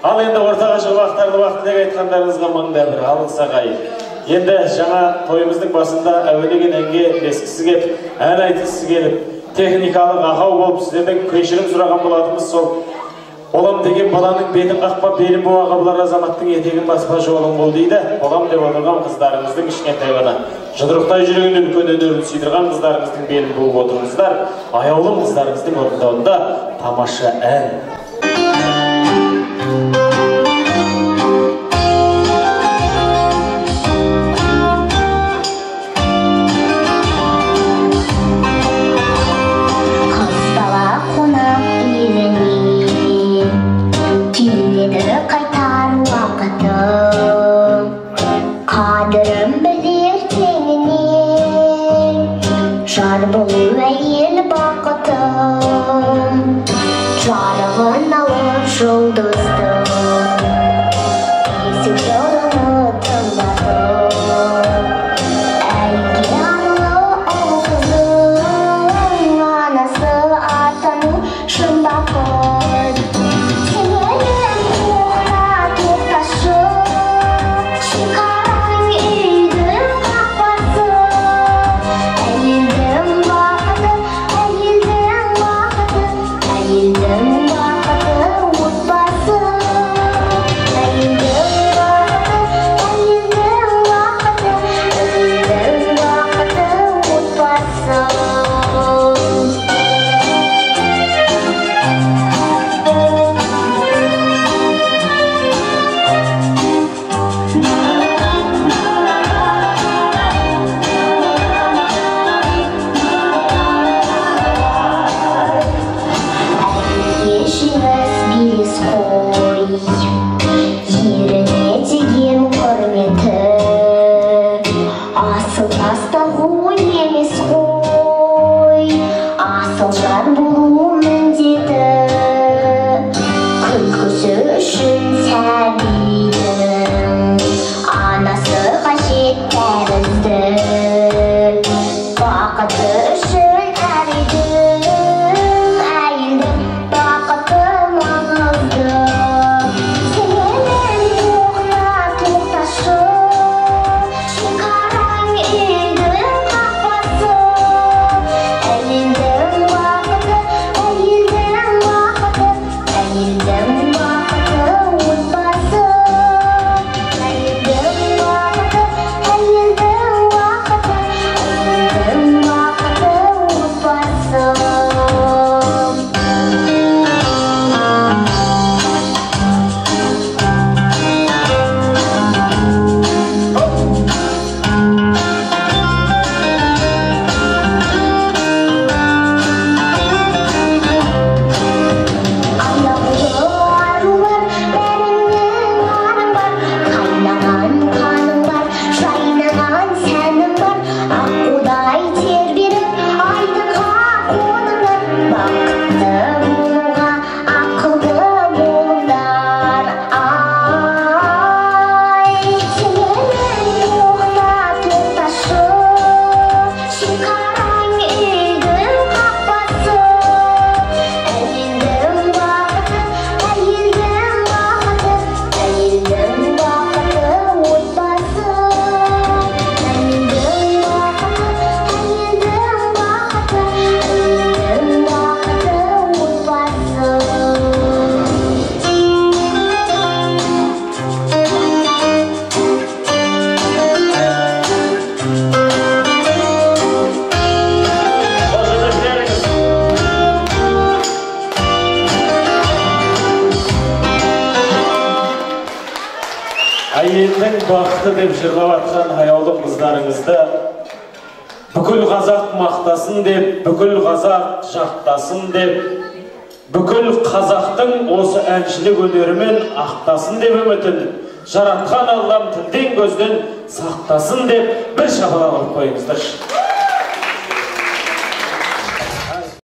Ал енді ортаға шығып ақтарлы вақтыдегі айтқандарыңызға маңда бір алғыс ағай. Енді жаңа тойымыздың басында әуелеген әнге ілескісі келіп, ән айтқысы келіп, техникалық ақау болып сіздерден кешірім сұраған болатымыз сол. Болам деген баланың бетін қақпа белін боға қабылар азаматтың етегін баспа жолың бол дейді. Болам деп отырған қыздарыңыздың кішкентай ғана жұдырықтай жүрегін үлкен өнерін сүйдірған қыздарыңыздың белін буып отырыңыздар. Аяулым қыздарыңыздың орындауында тамаша ән. Әйелдің бақыты деп жырлап атқан аяулым қыздарыңызды бүкіл қазақ мақтасын деп, бүкіл қазақ жақтасын деп, бүкіл қазақтың осы әншілік өнерімен ақтасын деп үмітін жаратқан Аллам тілден көзден сақтасын деп бір шапалақ ұрып қойыңыздаршы.